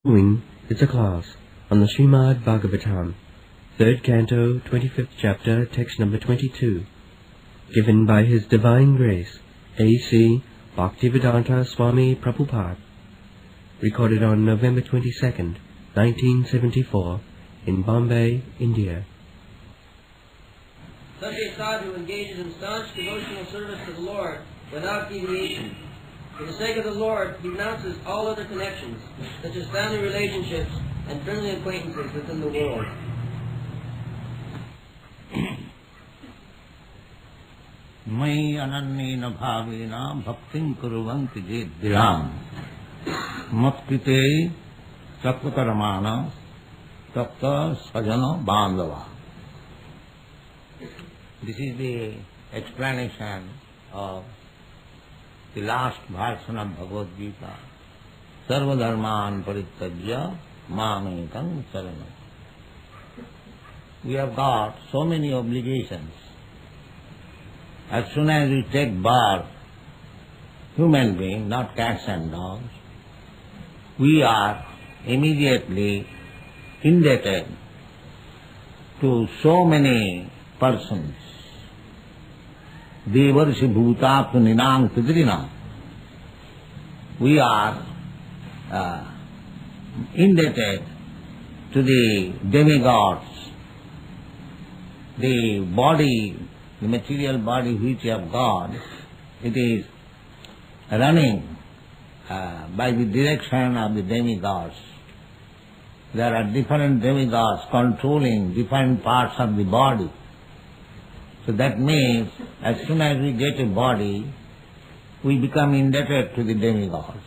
Following is a class on the Srimad Bhagavatam, 3rd Canto, 25th Chapter, text number 22, given by His Divine Grace, A.C. Bhaktivedanta Swami Prabhupada, recorded on November 22nd, 1974, in Bombay, India. Such a sadhu engages in staunch devotional service to the Lord without deviation. For the sake of the Lord, he renounces all other connections, such as family relationships and friendly acquaintances within the world. Mai anannena bhavena bhaktim kuruvanti je dhiram matkite satvataramana tapta sajana bandhava. This is the explanation of the last version of Bhagavad Gita. Sarva dharman parityajya mamekam saranam. We have got so many obligations. As soon as we take birth, human being, not cats and dogs, we are immediately indebted to so many persons. Devarshi bhutaptu ninang pidrina. We are indebted to the demigods. The body, the material body which you have got, it is running by the direction of the demigods. There are different demigods controlling different parts of the body. So that means, as soon as we get a body, we become indebted to the demigods.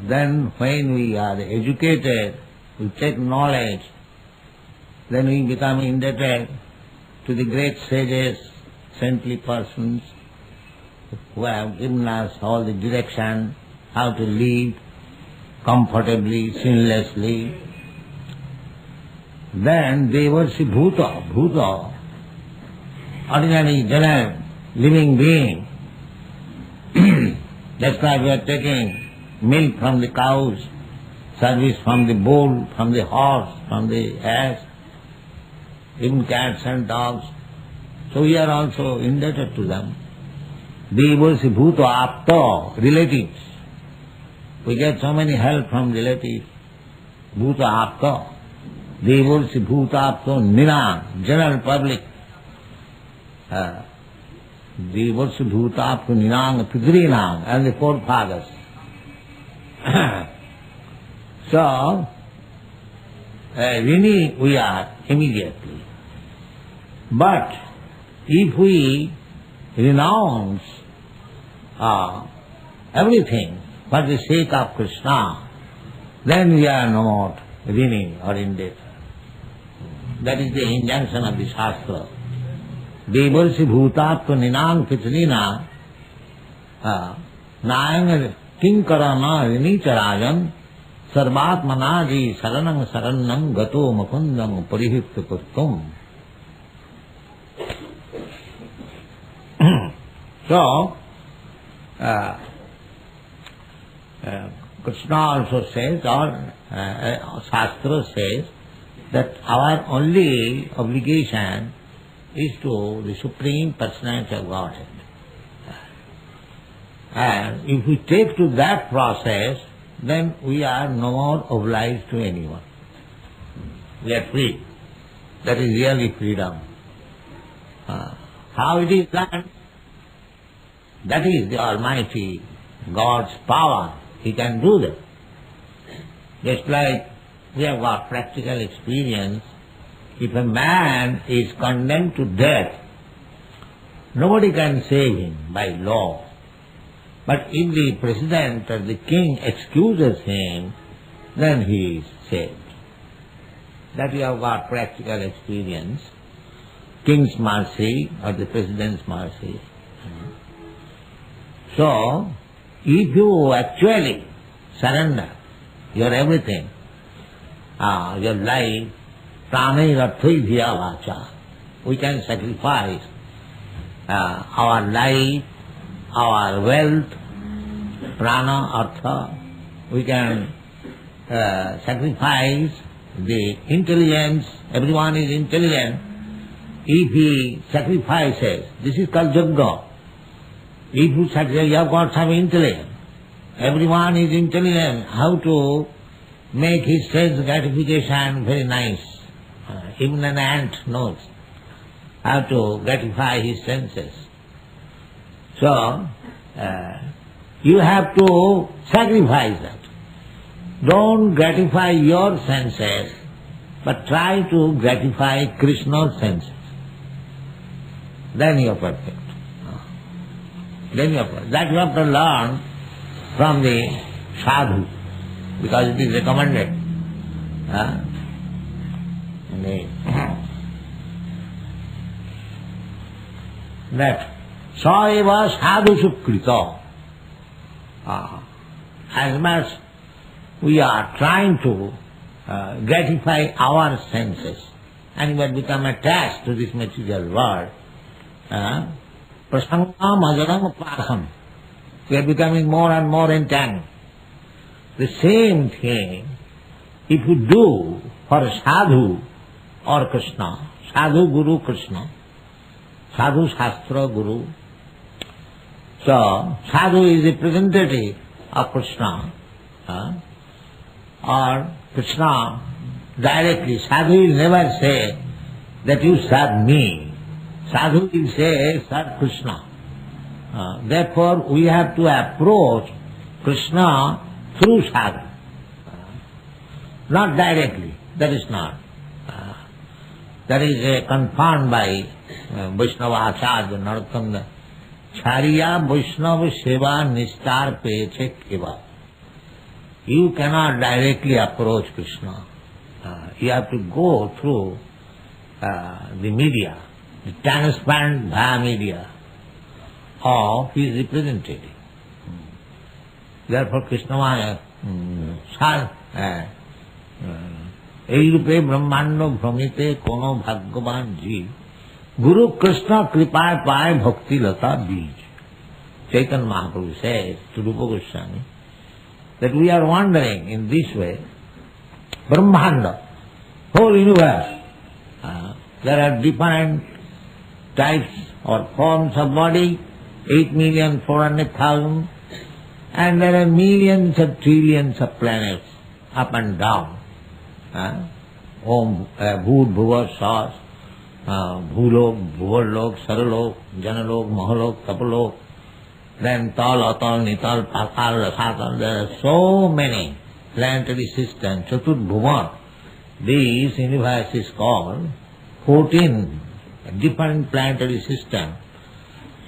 Then when we are educated, we take knowledge, then we become indebted to the great sages, saintly persons, who have given us all the direction, how to live comfortably, sinlessly. Then they worship Bhuta, ordinary, general, living being. That's why we are taking milk from the cows, service from the bull, from the horse, from the ass, even cats and dogs. So we are also indebted to them. Devarsi bhuta apta, relatives. We get so many help from relatives. Bhuta apta. Devarsi bhuta apta nina, general public. Devarsi bhuta apta ninang pidrinang, and the forefathers. So, really we are immediately. But if we renounce everything for the sake of Krishna, then we are no more rini or indebted. That is the injunction of the Shastra. Devarsi bhutatva ninang pitrina nayang kinkarana rini charajan sarvatmanaji saranam saranam gato mukundam parihipta kurtum. So, Krishna also says, or Shastra says, that our only obligation is to the Supreme Personality of Godhead. And if we take to that process, then we are no more obliged to anyone. We are free. That is really freedom. How it is done? That is the Almighty God's power. He can do that. Just like we have got practical experience, if a man is condemned to death, nobody can save him by law. But if the president or the king excuses him, then he is saved. That we have got practical experience. King's mercy or the president's mercy. So, if you actually surrender your everything, your life, pranayarathvidya vacha, we can sacrifice our life, our wealth, prana, artha, we can sacrifice the intelligence, everyone is intelligent. If he sacrifices, this is called yajna. If you sacrifice, you have got some intelligence. Everyone is intelligent how to make his sense gratification very nice. Even an ant knows how to gratify his senses. So, you have to sacrifice that. Don't gratify your senses, but try to gratify Krishna's senses. Then you are perfect. Then you are perfect. That you have to learn from the sadhu, because it is recommended. That sa eva sadhu sukrita. As much we are trying to gratify our senses and we have become attached to this material world, prasangam ajaram upasam, we are becoming more and more entangled. The same thing, if you do for a sadhu or Krishna, sadhu, guru, Krishna, sadhu, shastra, guru. So, sadhu is a representative of Krishna, or Krishna directly. Sadhu will never say that you serve me. Sadhu will say, serve Krishna. Therefore, we have to approach Krishna through sadhu. Not directly, that is not. That is confirmed by Vaishnava Acharya Narottama. Chariya Vaishnava Seva Nistar Peche Keva. You cannot directly approach Krishna. You have to go through the media, the transparent via media of his representative. Therefore Krishna এই রূপে ব্রহ্মাণ্ড ভ্রমিতে কোন ভাগ্যবান জীব গুরু কৃষ্ণ কৃপায় পায় ভক্তিলতা বীজ. Chaitanya Mahaprabhu says to Rupa Goswami that we are wandering in this way, Brahmanda, whole universe. There are different types or forms of body, 8,400,000, and there are millions of trillions of planets up and down. Om Bhut Bhuva Sas, Bhulok, Bhuvarlok, Saralok, Janalok, Mahalok, Tapalok, then Tal, Atal, Nital, Pakal, Rasatal. There are so many planetary systems, Chatur Bhuvan. This universe is called 14 different planetary systems,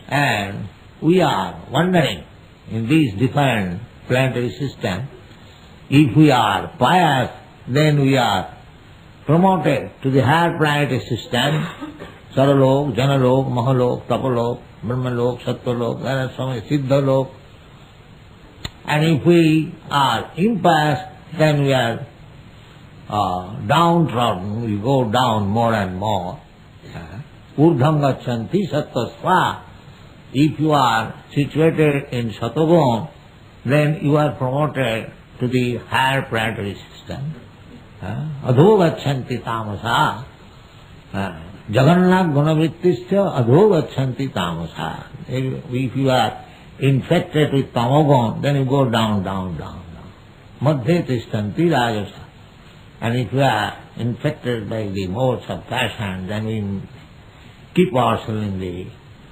and we are wandering in these different planetary systems. If we are pious, then we are promoted to the higher planetary system, Saralok, Janalok, Mahalok, Tapalok, Brahmalok, Satyalok, there are so many Siddhalok. And if we are impious, then we are downtrodden, we go down more and more. Urdham gachanti sattasva. If you are situated in Satagun, then you are promoted to the higher planetary system. Adho gachanti tamasa. Jagannath gunavrittisya adho gachanti tamasa. If you are infected with tamagun, then you go down, down, down, down. Madhye tishtanti rajasa. And if you are infected by the modes of passion, then we keep ourselves in the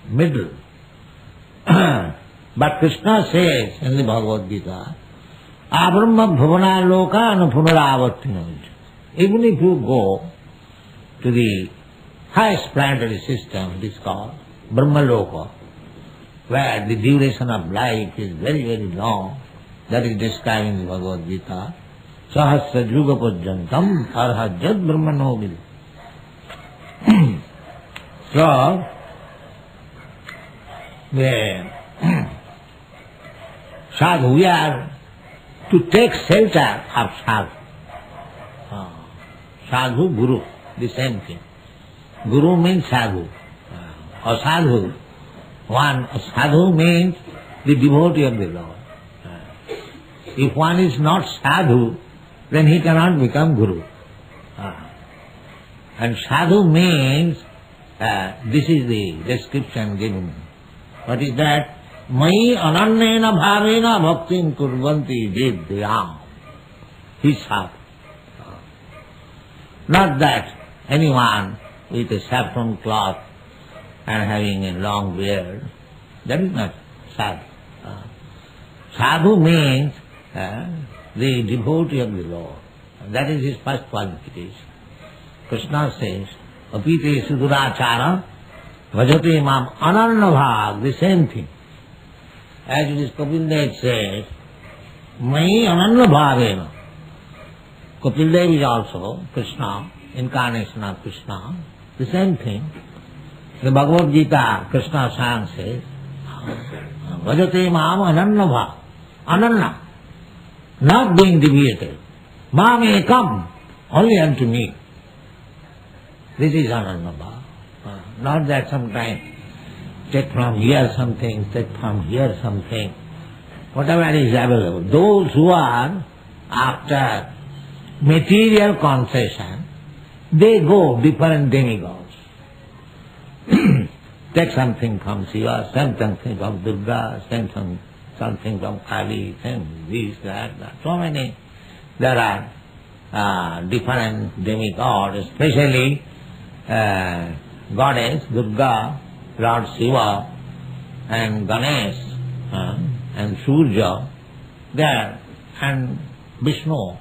middle. But Krishna says in the Bhagavad Gita, Abrahma bhavana loka anupunaravartina. Even if you go to the highest planetary system, it is called Brahmaloka, where the duration of life is very, very long, that is described in the Bhagavad Gita. Sahasra juga pajyantam arhajjad brahmano bil. So, sadhu, we are to take shelter of sadhu. Sadhu, guru, the same thing. Guru means sadhu. Or sadhu, sadhu means the devotee of the Lord. If one is not sadhu, then he cannot become guru. And sadhu means, this is the description given. What is that? Mai anannena bhavena bhaktin kurvanti jidyam. He is sadhu. Not that anyone with a saffron cloth and having a long beard, that is not sadhu. Sadhu means the devotee of the Lord. That is his first qualification. Krishna says, apite sudurachara vajate mam anannabhag, the same thing. As it is Kapil Dev says, mai anannabhavena. Kapil Dev is also Krishna, incarnation of Krishna, the same thing. The Bhagavad Gita, Krishna Sang says, vajate mam anannabhag, ananna, not being deviated. Mam ekam, only unto me. This is anannabhava. Not that sometimes take from here something, take from here something. Whatever is available. Those who are after material concession, they go different demigods. Take something from Shiva, something from Durga, something from Kali, this, that. So many. There are different demigods, especially Goddess Durga, Lord Shiva, and Ganesh, and Surya, there, and Vishnu.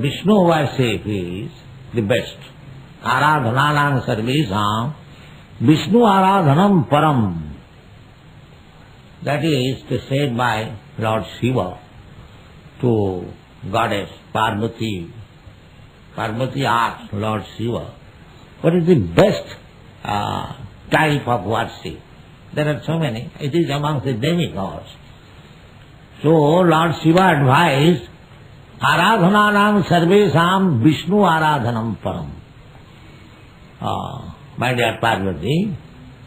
Vishnu worship is the best. Aradhananam sarvesam Vishnu aradhanam param. That is said by Lord Shiva to Goddess Parvati. Parvati asked Lord Shiva, what is the best type of worship? There are so many. It is amongst the demigods. So Lord Shiva advised, Aradhananam sarvesam Vishnu aradhanam param. My dear Parvati,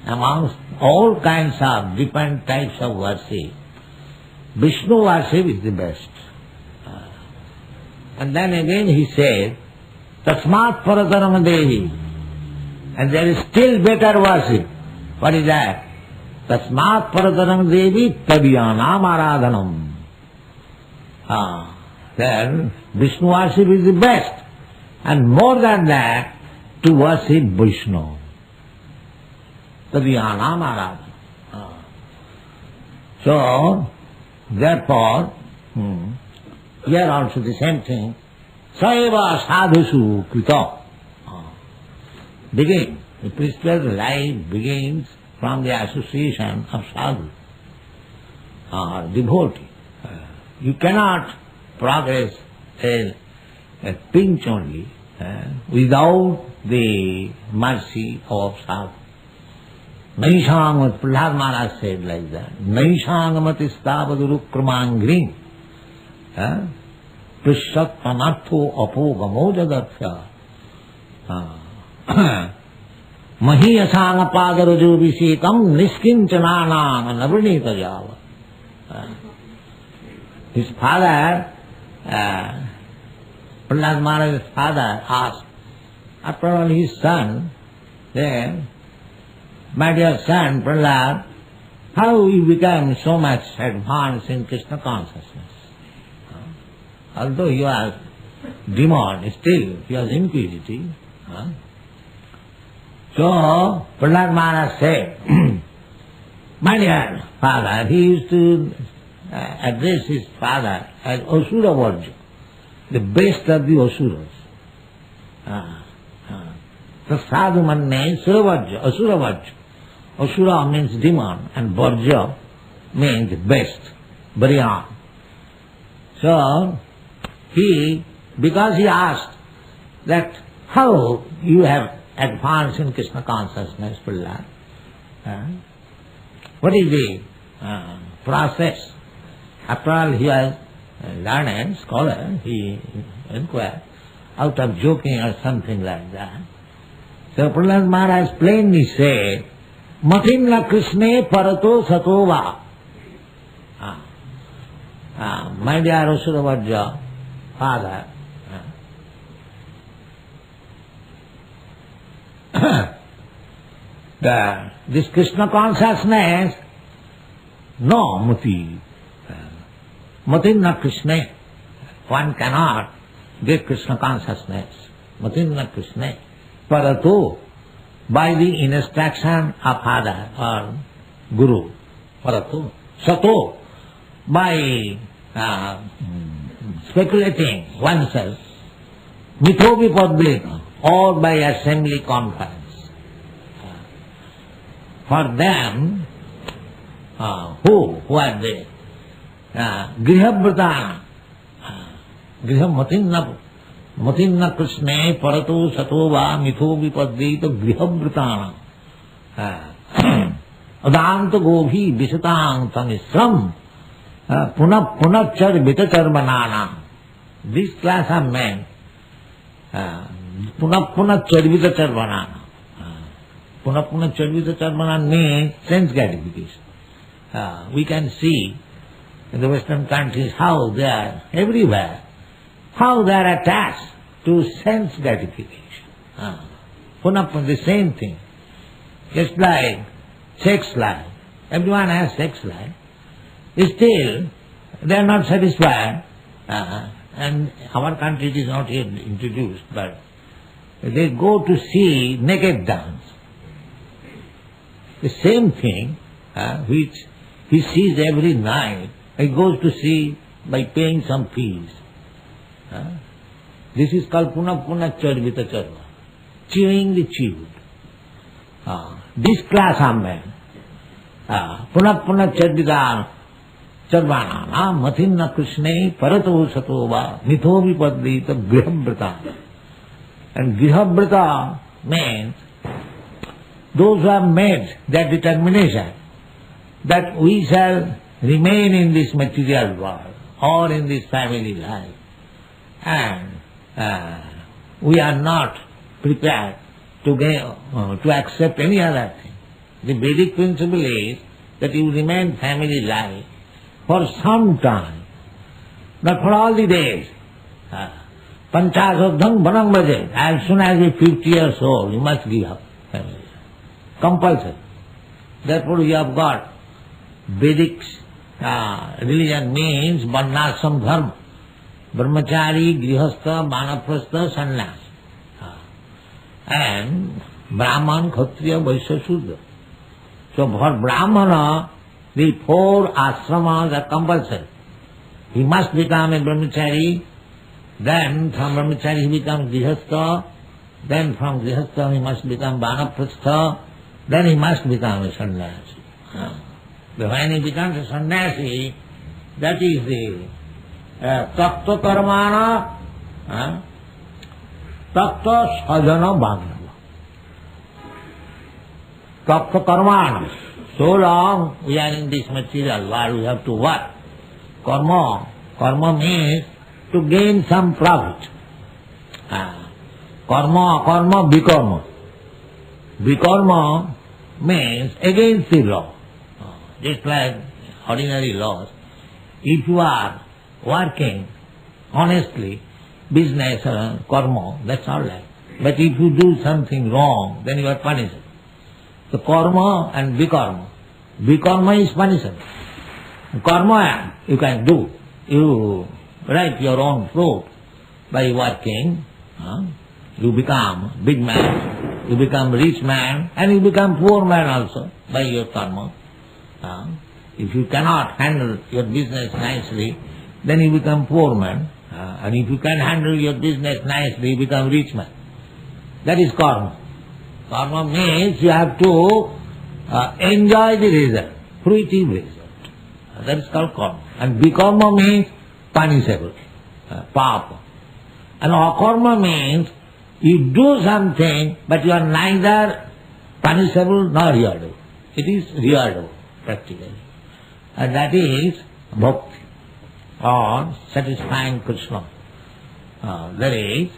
amongst all kinds of different types of worship, Vishnu worship is the best. And then again he said, Tasmat parataram devi. And there is still better worship. What is that? Tasmat parataram devi tadyanam aradhanam. Then Vishnu worship is the best. And more than that, to worship Vishnu. Tadyanam aradhanam. So, therefore, here also the same thing. Saeva sadhusu krita. Begin. The spiritual life begins from the association of sadhu or devotee. You cannot progress a pinch only without the mercy of sadhu. Naishangamat, Prahlad Maharaj said like that. Naishangamat istabadurukramangrim. Prishat panartho apogamo jagatya. Mahiyasanga padarajo visekam niskincananang navrinita java. His father, Prahlad Maharaj's father asked, after all his son, then, my dear son Prahlad, how you became so much advanced in Krishna consciousness? Although he was demon, still he was inquisitive. So, Prahlad Maharaj said, my dear father, he used to address his father as Asura Varja, the best of the Asuras. So sadhu manne Suravarja, Asura Varja. Asura means demon and Varja means best, Bariyan. So, because he asked that how you have advanced in Krishna consciousness, Prahlad, what is the process? After all, he was a learned scholar, he inquired, out of joking or something like that. So Prahlad Maharaj plainly said, Matimna Krishne parato satova. My dear Asura father, this Krishna consciousness, no mati. Matinna Krishna. One cannot get Krishna consciousness. Matinna Krishna. Parato, by the instruction of father or guru. Parato. Sato, by speculating oneself. Mitho vipadveka, or by assembly conference. For them, who are they? Grihabhratana. Griha matinna Krishna parato sato va mitho vipadveta grihabhratana. Adanta gobhi visatang tamisram punachar vitacharmanana. This class of men, punachar vitacharmanana. Punachar vitacharmanana means sense gratification. We can see in the Western countries how they are everywhere, how they are attached to sense gratification. The same thing. Just like sex life. Everyone has sex life. Still, they are not satisfied. And our country it is not yet introduced, but they go to see naked dance. The same thing which he sees every night, he goes to see by paying some fees. This is called punachar vitacharva, chewing the chewed. This class of men, punachar vitacharvana, mathinna Krishna parato sato va mitho vipadveta grihabhrata. And grihabhrata means those who have made their determination that we shall remain in this material world or in this family life, and we are not prepared to accept any other thing. The Vedic principle is that you remain family life for some time, not for all the days. Panchasodham banam bhajet. As soon as you are 50 years old, you must give up family. Compulsory. Therefore you have got Vedic religion means varnashram dharma. Brahmachari, grihastha, vanaprastha, sannyas. And Brahman, Kshatriya, Vaishya, Shudra. So for Brahmana, the 4 ashramas are compulsory. He must become a brahmachari, then from brahmachari he becomes grihastha, then from grihastha he must become vanaprastha, then he must become a sannyasi. But when he becomes a sannyasi, that is the takta karmana, takta sadhana bhagava. Takta karmana. So long we are in this material world, we have to work. Karma means to gain some profit. Karma, vikarma. Vikarma means against the law. Just like ordinary laws. If you are working honestly, business, karma, that's all right. But if you do something wrong, then you are punished. So karma and vikarma. Vikarma is punishment. Karma you can do. You write your own fruit by working. You become big man, you become rich man, and you become poor man also by your karma. If you cannot handle your business nicely, then you become poor man. And if you can handle your business nicely, you become rich man. That is karma. Karma means you have to enjoy the result, fruitive result. That is called karma. And vikarma means punishable, papa. And akarma means you do something, but you are neither punishable nor rewardable. It is rewardable, practically. And that is bhakti, or satisfying Krishna. There is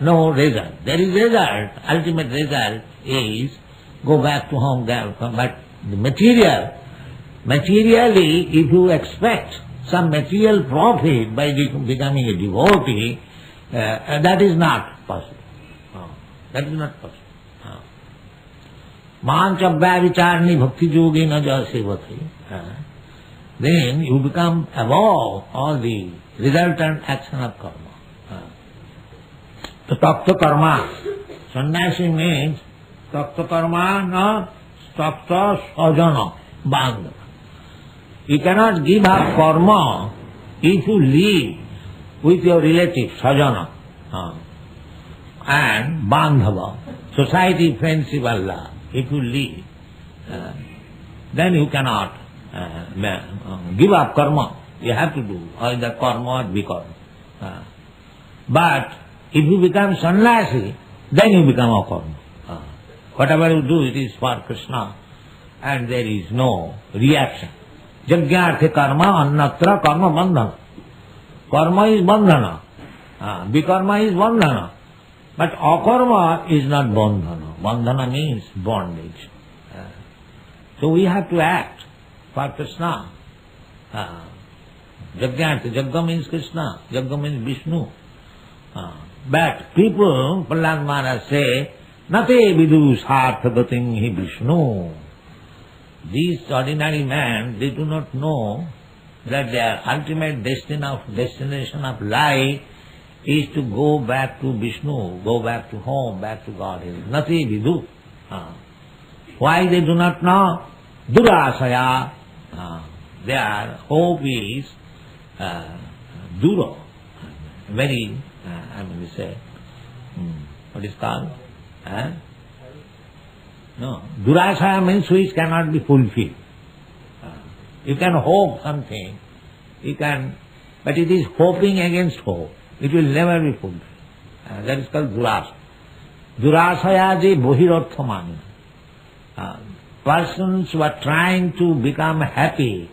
no result. There is result. Ultimate result is go back to home, but the materially, if you expect some material profit by becoming a devotee, that is not possible. That is not possible. Mancha vicharni bhakti yogi na jasevati. Then you become above all the resultant action of karma. So takta karma. Sannyasi means takta karma na takta sajana bandhava. You cannot give up karma if you live with your relatives, sajana, and bandhava, society, friendship, Allah. If you live, then you cannot give up karma. You have to do either karma or vikarma. But if you become sannyasi, then you become a karma. Whatever you do, it is for Krishna, and there is no reaction. Jagyarthe karma annatra karma bandhana. Karma is bandhana. Vikarma is bandhana. But akarma is not bandhana. Bandhana means bondage. So we have to act for Krishna. Jagyarthe, Jagga means Krishna, Jagga means Vishnu. But people, Prahlad Maharaj say, Nate vidu sarthagating hi Vishnu. These ordinary men, they do not know that their ultimate destination of life is to go back to Vishnu, go back to home, back to Godhead. Nati vidu. Why they do not know? Durasaya. Their hope is duro. Very, we say, what is called? No. Durasaya means which cannot be fulfilled. You can hope something, but it is hoping against hope. It will never be fulfilled. That is called durasaya. Durasaya je bohirarthamani. Persons who are trying to become happy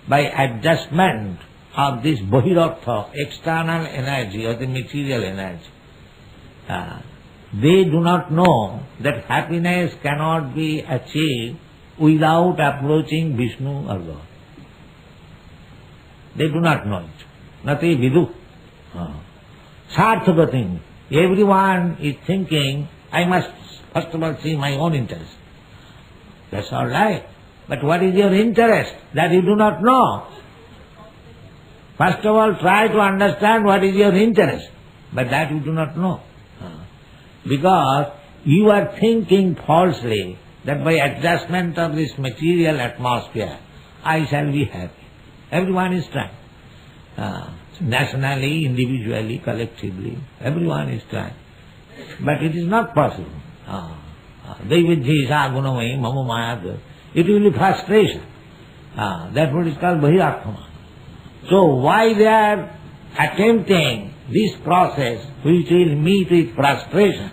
by adjustment of this bohirartha, external energy or the material energy. They do not know that happiness cannot be achieved without approaching Vishnu or God. They do not know it. Nati vidu. Sarthagating. Everyone is thinking, I must first of all see my own interest. That's all right. But what is your interest? That you do not know. First of all, try to understand what is your interest. But that you do not know. Because you are thinking falsely that by adjustment of this material atmosphere, I shall be happy. Everyone is trying. Nationally, individually, collectively, everyone is trying. But it is not possible. Devidhi sa gunamai mama mayad. It will be frustration. That's what is called bahirarthama. So why they are attempting this process which will meet with frustration?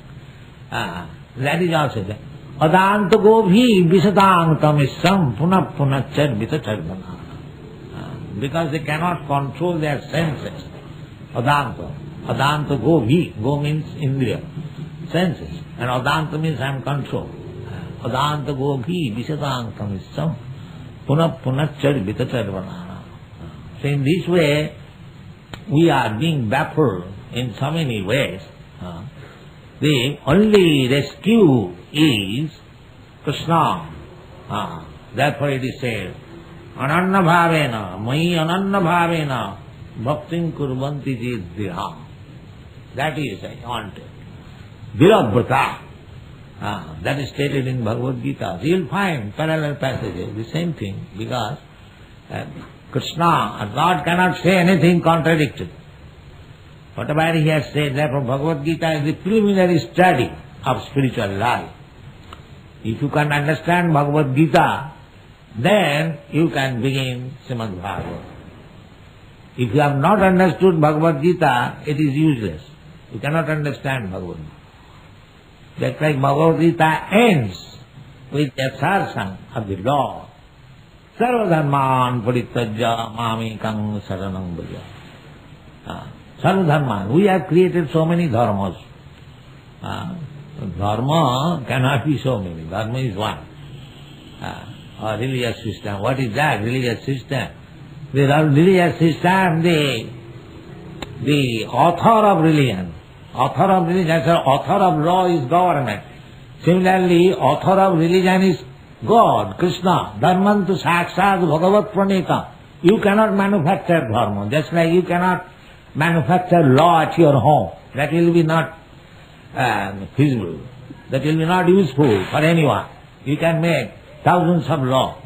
That is also there. Adanta gobhi visatang tamissam punah punachar vitacharbana. Because they cannot control their senses. Adanta. Adanta gobhi. Go means indriya. Senses. And adanta means I am controlled. Adanta gobhi visatang tamissam punah punachar vitacharbana. So in this way, we are being baffled in so many ways. The only rescue is Krishna. Therefore it is said, Ananna bhavena, mai ananna bhavena, bhaktin kurvanti jiddhya. That is wanted. Viravrata. That is stated in Bhagavad Gita. So you will find parallel passages, the same thing, because Krishna or God cannot say anything contradictory. Whatever he has said, therefore Bhagavad Gita is the preliminary study of spiritual life. If you can understand Bhagavad Gita, then you can begin Srimad Bhagavatam. If you have not understood Bhagavad Gita, it is useless. You cannot understand Bhagavad Gita. That's like Bhagavad Gita ends with the assertion of the Lord. Sarvadharman parityajya mamekam saranam braja. Sarvadharman. We have created so many dharmas. Dharma cannot be so many. Dharma is one. A religious system. What is that religious system? The religious system, the author of religion, author of law is government. Similarly, author of religion is God, Krishna, Dharmantu Sakshat Bhagavat Pranita. You cannot manufacture dharma, just like you cannot manufacture law at your home. That will be not feasible. That will be not useful for anyone. You can make thousands of law.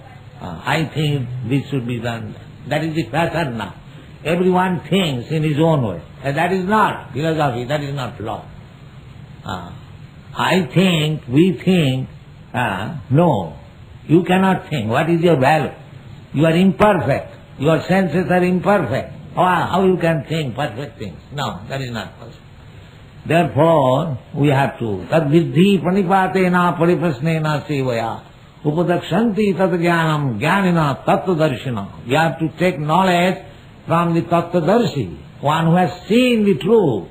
I think this should be done. That is the fashion now. Everyone thinks in his own way. And that is not philosophy, that is not law. I think, we think, no. You cannot think. What is your value? You are imperfect. Your senses are imperfect. How you can think perfect things? No, that is not possible. Therefore, we have to tad viddhi pranipatena pariprasnena sevaya upadakshanti tat jnanam jnanina tattvadarshina. You have to take knowledge from the tattvadarshi, one who has seen the truth.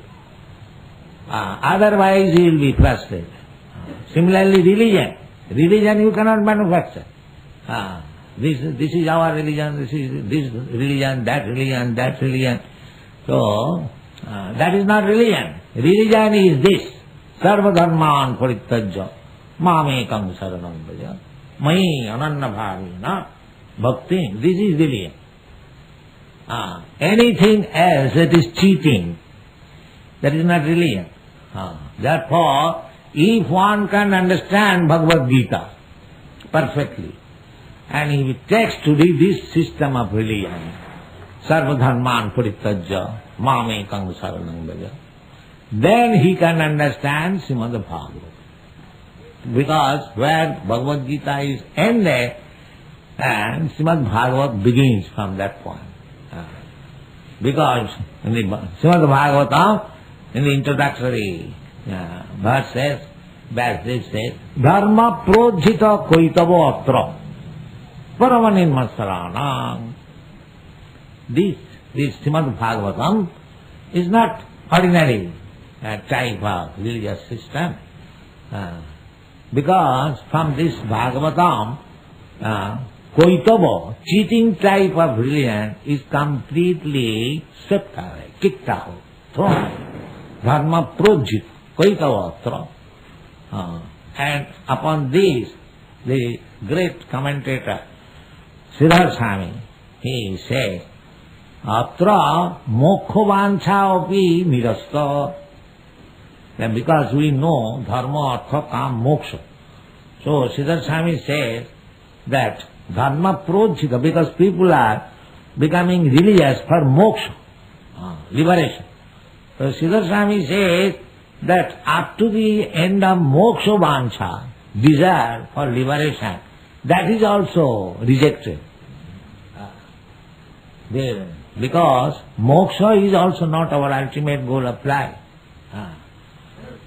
Otherwise he will be frustrated. Similarly, religion. Religion you cannot manufacture. This is our religion, this religion, that religion, that religion. So, that is not religion. Religion is this. Sarva dharman parittajya mamekam saranam bhaja mai ananna bhavena bhakti. This is religion. Anything else that is cheating, that is not religion. Therefore, if one can understand Bhagavad Gita perfectly, and he takes to this system of religion, sarva dharman parittajya mamekam saranam bhaja, then he can understand Srimad Bhagavatam. Because where Bhagavad Gita is ended, and Srimad Bhagavatam begins from that point. Because in the Srimad Bhagavatam, in the introductory verses, Vyasdev says, Dharma prodhita koitavo atra paramaninmasaranam. This Srimad Bhagavatam is not ordinary type of religious system. Because from this Bhagavatam, Koitava, cheating type of religion is completely swept away, kicked out, thrown away. Dharma projit, Koitava, and upon this, the great commentator, Siddhar Swami, he says, Atra moksha vancha api nirasta. Then because we know dharma, artha, kam, moksha. So Siddhar Swami says that dharma projita, because people are becoming religious for moksha, liberation. So Siddhar Swami says that up to the end of moksha vancha, desire for liberation, that is also rejected. Because moksha is also not our ultimate goal of life.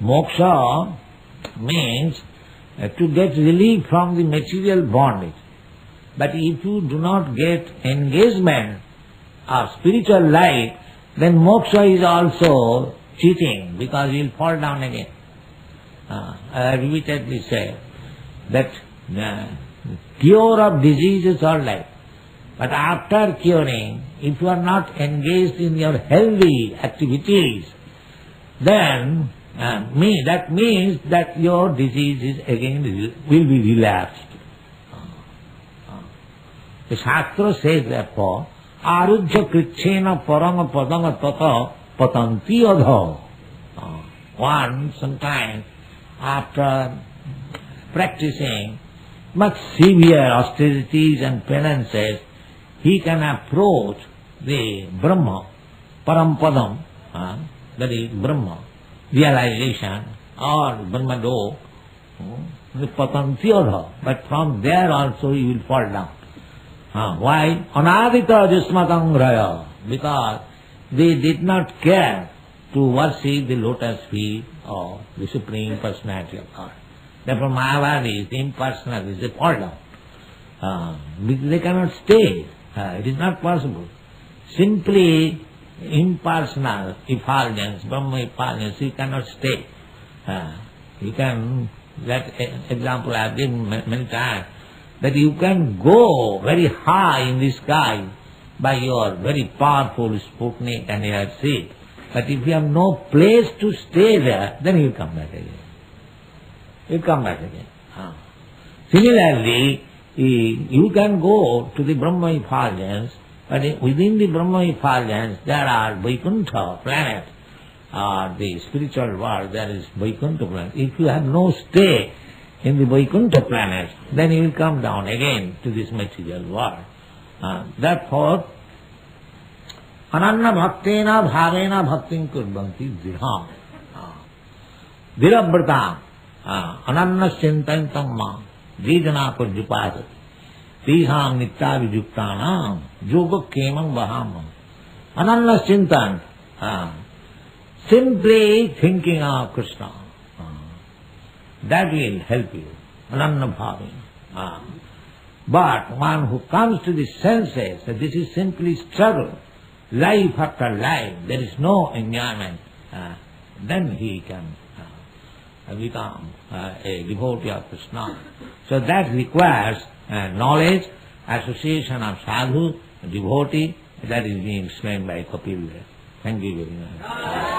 Moksha means to get relief from the material bondage. But if you do not get engagement of spiritual life, then moksha is also cheating, because you will fall down again. I repeatedly say that cure of disease is all right. But after curing, if you are not engaged in your healthy activities, then that means that your disease is again will be relapsed. The Shastra says therefore, arujya krichena parama padanga tata patanti adha. One sometimes after practicing much severe austerities and penances, he can approach the Brahma, Parampadam, that is Brahma, realization, or Brahmado, the Patantiyodha, but from there also he will fall down. Why? Anadita Jusmatangraya, because they did not care to worship the lotus feet of the Supreme Personality of God. Therefore Mayavadis, the impersonalists, they fall down. They cannot stay. It is not possible. Simply impersonal effulgence, Brahma effulgence, you cannot stay. You can, that example I have given many times, that you can go very high in the sky, by your very powerful Sputnik and air seat. But if you have no place to stay there, then you come back again. You come back again. Similarly, you can go to the Brahma effulgence, but within the Brahma effulgence there are Vaikuntha planets, the spiritual world, there is Vaikuntha planet. If you have no stay in the Vaikuntha planet, then you will come down again to this material world. Therefore, Ananya bhaktena bhavena bhaktin kurvanti dhirha. Dhiravrata ananya chintantam ma jidana purjupasati. Tiham nitya vijuktanam yoga kemam vaham. Ananya chintan, simply thinking of Krishna. That will help you. Ananya bhavena. But one who comes to the senses, that this is simply struggle, life after life, there is no enjoyment, then he can become a devotee of Krishna. So that requires knowledge, association of sadhu, devotee, that is being explained by Kapil. Thank you very much.